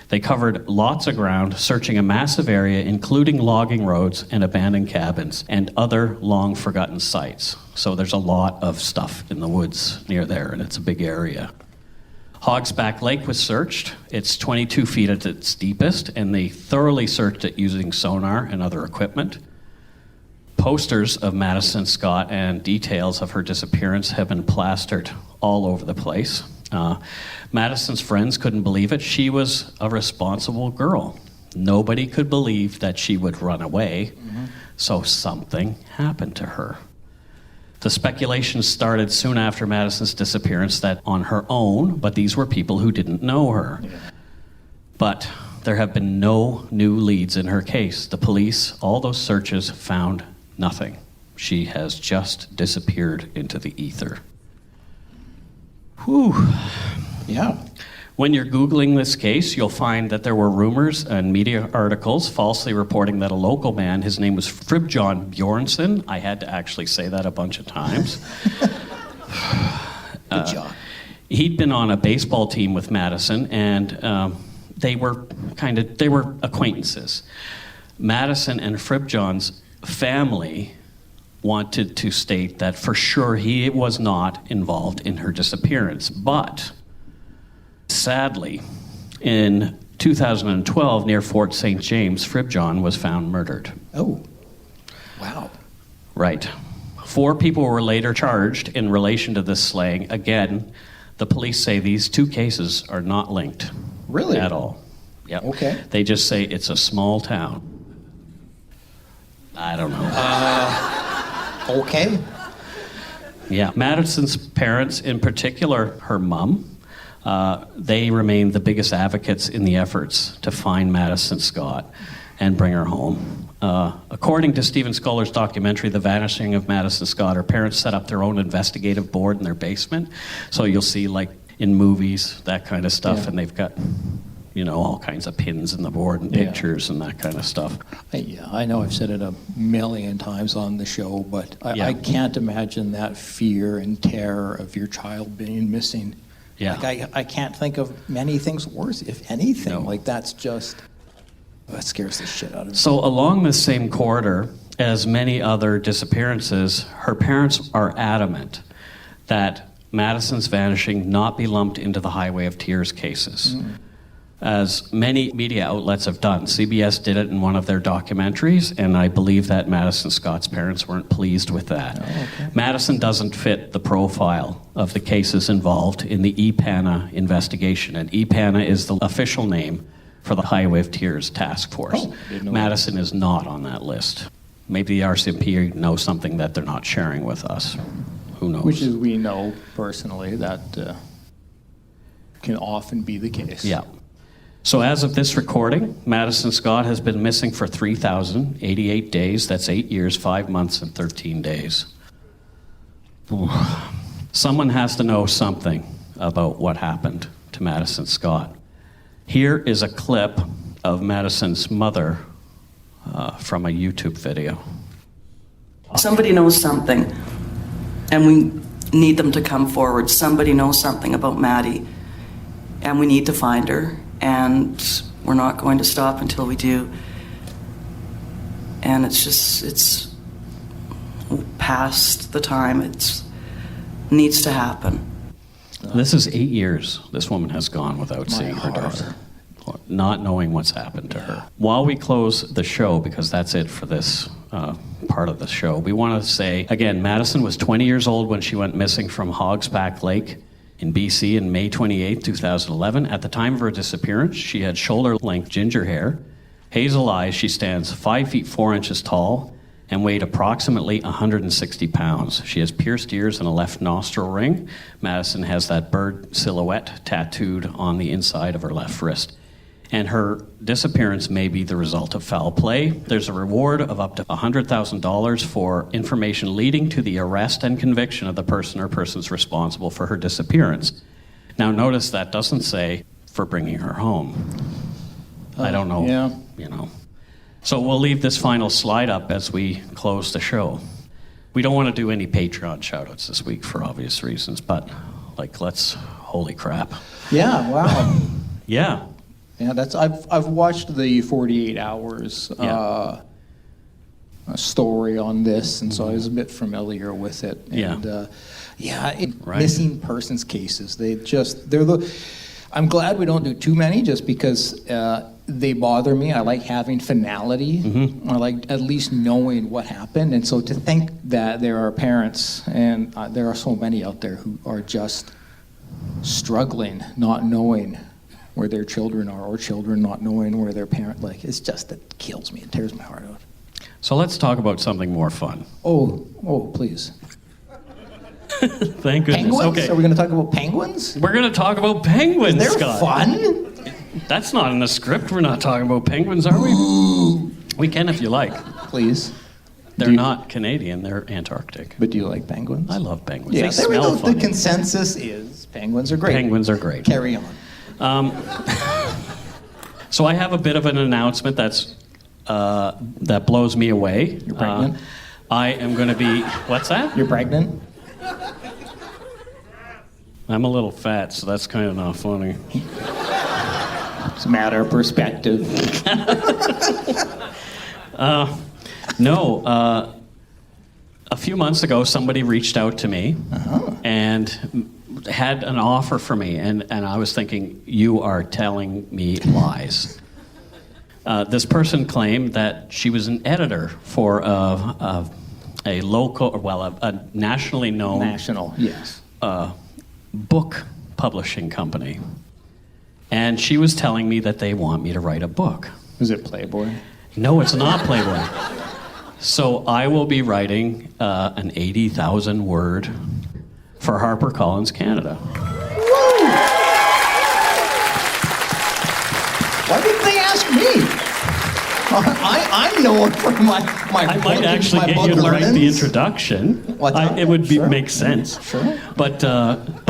they covered lots of ground, searching a massive area, including logging roads and abandoned cabins and other long-forgotten sites. So there's a lot of stuff in the woods near there, and it's a big area. Hogsback Lake was searched. It's 22 feet at its deepest, and they thoroughly searched it using sonar and other equipment. Posters of Madison Scott and details of her disappearance have been plastered all over the place. Madison's friends couldn't believe it. She was a responsible girl. Nobody could believe that she would run away, so something happened to her. The speculation started soon after Madison's disappearance that on her own, but these were people who didn't know her. Yeah. But there have been no new leads in her case. The police, all those searches, found nothing. She has just disappeared into the ether. Whew. Yeah. When you're Googling this case, you'll find that there were rumors and media articles falsely reporting that a local man, his name was Fribjørn Bjørnson. I had to actually say that a bunch of times. Good job. He'd been on a baseball team with Madison, and they were acquaintances. Madison and Fribjørn's family wanted to state that for sure he was not involved in her disappearance. But sadly, in 2012, near Fort St. James, Fribjørn was found murdered. Oh, wow. Right. 4 people were later charged in relation to this slaying. Again, the police say these 2 cases are not linked. Really? At all. Yep. Okay. They just say it's a small town. I don't know. Okay. Yeah. Madison's parents, in particular her mom, they remain the biggest advocates in the efforts to find Madison Scott and bring her home. According to Stephen Skoller's documentary, The Vanishing of Madison Scott, her parents set up their own investigative board in their basement. So you'll see, like in movies, that kind of stuff, and they've got, all kinds of pins in the board and pictures and that kind of stuff. I know I've said it a million times on the show, but I can't imagine that fear and terror of your child being missing. Yeah. Like I can't think of many things worse, if anything. No. Like that scares the shit out of me. So along this same corridor, as many other disappearances, her parents are adamant that Madison's vanishing not be lumped into the Highway of Tears cases. As many media outlets have done. CBS did it in one of their documentaries, and I believe that Madison Scott's parents weren't pleased with that. Oh, okay. Madison doesn't fit the profile of the cases involved in the EPANA investigation, and EPANA is the official name for the Highway of Tears Task Force. Madison is not on that list. Maybe the RCMP knows something that they're not sharing with us. Who knows? Which is, we know personally that can often be the case. Yeah. So as of this recording, Madison Scott has been missing for 3,088 days. That's 8 years, 5 months, and 13 days. Someone has to know something about what happened to Madison Scott. Here is a clip of Madison's mother from a YouTube video. Somebody knows something, and we need them to come forward. Somebody knows something about Maddie, and we need to find her. And we're not going to stop until we do. And it's past the time. It needs to happen. This is 8 years this woman has gone without seeing her daughter, not knowing what's happened to her. While we close the show, because that's it for this part of the show, we want to say, again, Madison was 20 years old when she went missing from Hogsback Lake in BC in May 28, 2011. At the time of her disappearance, she had shoulder-length ginger hair, hazel eyes. She stands 5 feet 4 inches tall and weighed approximately 160 pounds. She has pierced ears and a left nostril ring. Madison has that bird silhouette tattooed on the inside of her left wrist. And her disappearance may be the result of foul play. There's a reward of up to $100,000 for information leading to the arrest and conviction of the person or persons responsible for her disappearance. Now notice that doesn't say for bringing her home. I don't know. Yeah. So we'll leave this final slide up as we close the show. We don't want to do any Patreon shout-outs this week for obvious reasons, but holy crap. Yeah, wow. Yeah. Yeah, I've watched the 48 Hours story on this, and so I was a bit familiar with it. And missing persons cases, I'm glad we don't do too many, just because they bother me. I like having finality. I like at least knowing what happened. And so to think that there are parents, and there are so many out there who are just struggling, not knowing where their children are, or children not knowing where their parent, it kills me. It tears my heart out. So let's talk about something more fun. Oh, please. Thank goodness. Penguins? Okay. Are we going to talk about penguins? We're going to talk about penguins, They're Scott. fun? That's not in the script. We're not talking about penguins, are we? Ooh. We can if you like. Please. They're not Canadian. They're Antarctic. But do you like penguins? I love penguins. Yeah, They smell funny. The consensus is penguins are great. Penguins are great. Carry on. So I have a bit of an announcement that blows me away. You're pregnant? I am going to be... What's that? You're pregnant? I'm a little fat, so that's kind of not funny. It's a matter of perspective. No. A few months ago, somebody reached out to me and had an offer for me, and I was thinking, you are telling me lies. This person claimed that she was an editor for a nationally known book publishing company. And she was telling me that they want me to write a book. Is it Playboy? No, it's not Playboy. So I will be writing an 80,000 word for HarperCollins Canada. Woo! Why didn't they ask me? I'm known for my I might actually get you to write the introduction. It would make sense. Sure. But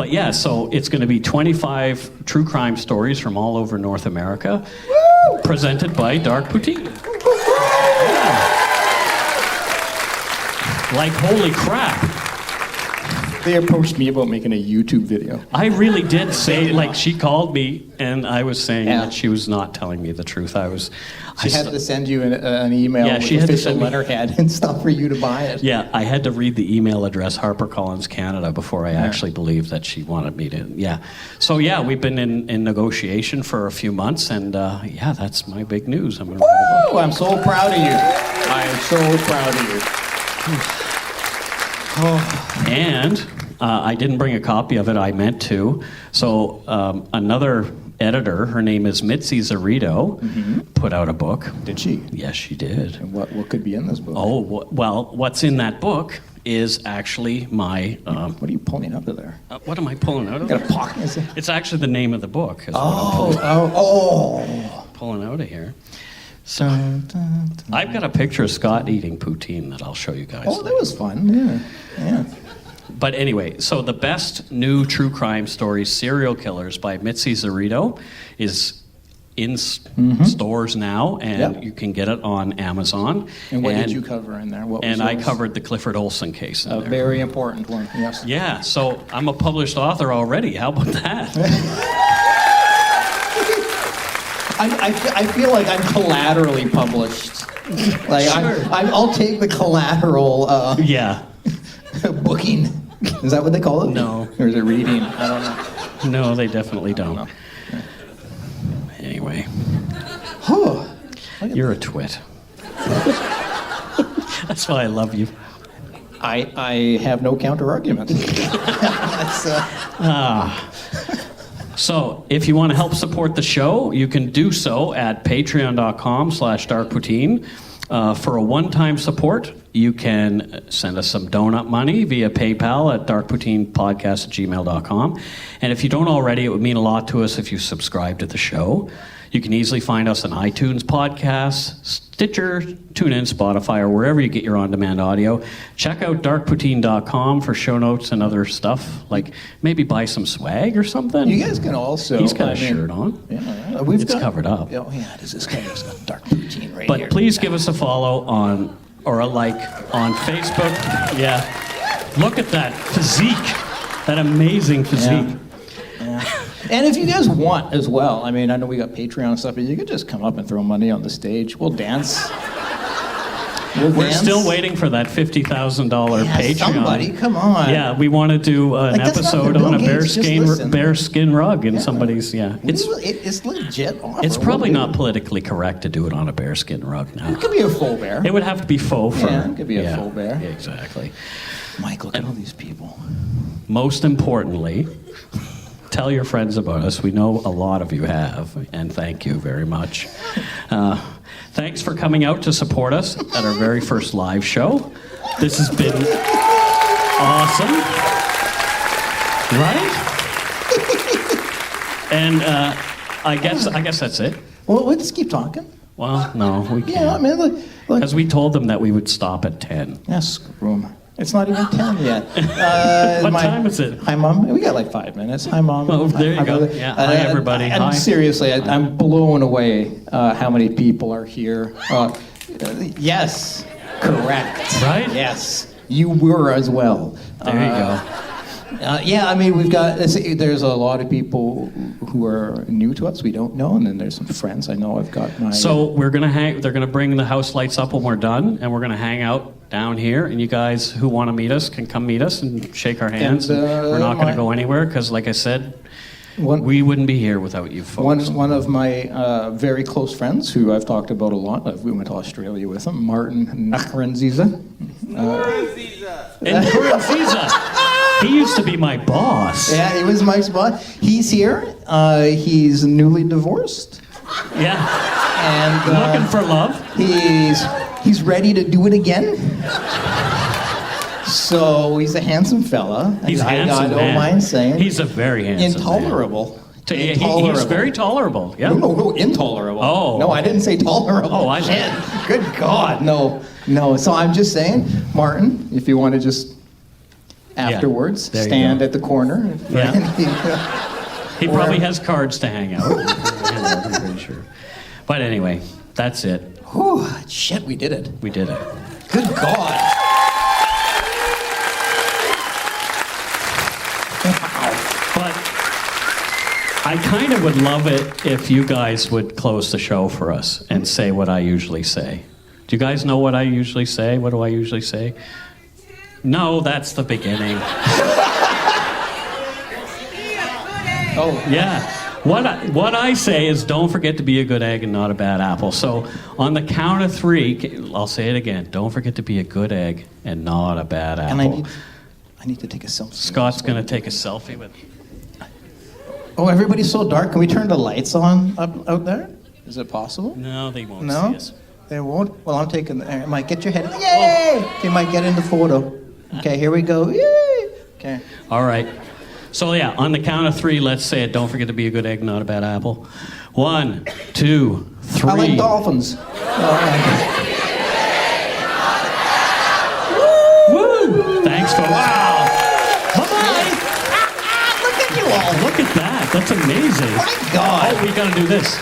yeah, so it's going to be 25 true crime stories from all over North America, presented by Dark Poutine. Yeah. Like, holy crap. They approached me about making a YouTube video. I really did say, she called me, and I was saying that she was not telling me the truth. She had to send you an email with official letterhead and stuff for you to buy it. Yeah, I had to read the email address HarperCollins Canada before I actually believed that she wanted me to. Yeah. So yeah, we've been in negotiation for a few months, and that's my big news. I'm so proud of you. I am so proud of you. And I didn't bring a copy of it. I meant to. So another editor, her name is Mitzi Zarito, put out a book. Did she? Yes, she did. And what could be in this book? Oh, well, what's in that book is actually my... what are you pulling out of there? What am I pulling out of there? Got a pocket? It's actually the name of the book. Pulling out of here. So I've got a picture of Scott eating poutine that I'll show you guys. Oh, that was fun. Yeah. But anyway, so the best new true crime story, Serial Killers by Mitzi Zarito, is in stores now, and you can get it on Amazon. And what did you cover in there? I covered the Clifford Olson case in there. A very important one, yes. Yeah, so I'm a published author already. How about that? I feel like I'm collaterally published. I'll take the collateral booking. Is that what they call it? No. Or is it reading? I don't know. No, they definitely don't. Anyway. You're a twit. That's why I love you. I have no counter-argument. So, if you want to help support the show, you can do so at patreon.com/darkpoutine. For a one-time support, you can send us some donut money via PayPal at darkpoutinepodcast@gmail.com. And if you don't already, it would mean a lot to us if you subscribe to the show. You can easily find us on iTunes Podcasts, Stitcher, TuneIn, Spotify, or wherever you get your on-demand audio. Check out darkpoutine.com for show notes and other stuff, like maybe buy some swag or something. You guys can also... He's got a shirt on. Yeah, it's covered up. Oh, yeah, it is. It's got Dark Poutine right but here. But please give us a follow on, or a like on Facebook. Yeah. Look at that physique. That amazing physique. Yeah. And if you guys want as well, I mean, I know we got Patreon and stuff, but you could just come up and throw money on the stage. We'll dance. We're still waiting for that $50,000 Patreon. Somebody, come on. Yeah, we want to do an episode on a bearskin rug in somebody's. Yeah, it's legit offer. It's probably not politically correct to do it on a bearskin rug now. It could be a faux bear. It would have to be faux fur. Yeah, it could be a faux bear. Yeah, exactly. Mike, look at all these people. Most importantly, tell your friends about us. We know a lot of you have, and thank you very much. Thanks for coming out to support us at our very first live show. This has been awesome, right? And I guess that's it. Well, we'll just keep talking. Well, no, we can't. Yeah, I mean, look. Because we told them that we would stop at 10. Yes, room. It's not even 10 yet. What time is it? Hi, Mom. We got like 5 minutes. Hi, Mom. Oh, there you go. Yeah. Hi, everybody. Hi. Seriously, I'm blown away how many people are here. Yes, correct. Right? Yes, you were as well. There you go. Yeah, I mean, there's a lot of people who are new to us we don't know, and then there's some friends I know. I've got my... So they're gonna bring the house lights up when we're done, and we're gonna hang out down here, and you guys who want to meet us can come meet us and shake our hands. And we're not gonna go anywhere, because like I said, we wouldn't be here without you folks. One of my very close friends, who I've talked about a lot, we went to Australia with him, Martin Nkurunziza. Nkurunziza! He used to be my boss. Yeah, he was Mike's boss. He's here. He's newly divorced. Yeah. And looking for love. He's ready to do it again. So he's a handsome fella. He's handsome. I don't mind saying. He's a very handsome Intolerable. Man. He's very tolerable. Yeah. No, intolerable. Oh. No, I didn't say tolerable. Oh, I did. Good God, no. So I'm just saying, Martin, if you want to just afterwards stand at the corner. Yeah. He probably has cards to hang out. I'm pretty sure. But anyway, that's it. Whew, shit, we did it. We did it. Good God. But I kind of would love it if you guys would close the show for us and say what I usually say. Do you guys know what I usually say? What do I usually say? No, that's the beginning. Oh, yeah. What I say is, don't forget to be a good egg and not a bad apple. So on the count of 3, I'll say it again. Don't forget to be a good egg and not a bad apple. And I need to take a selfie. Scott's going to take a selfie with... Oh, everybody's so dark. Can we turn the lights on out there? Is it possible? No, they won't see us. They won't? Well, I'm taking... Mike, get your head... Yay! Okay, Mike, get in the photo. Okay, here we go. Yay! Okay. All right. So, yeah, on the count of 3, let's say it. Don't forget to be a good egg, not a bad apple. 1, 2, 3. I like dolphins. Woo! Thanks, folks. Wow. Bye-bye. Look at you all. Look at that. That's amazing. My God. Oh, we got to do this.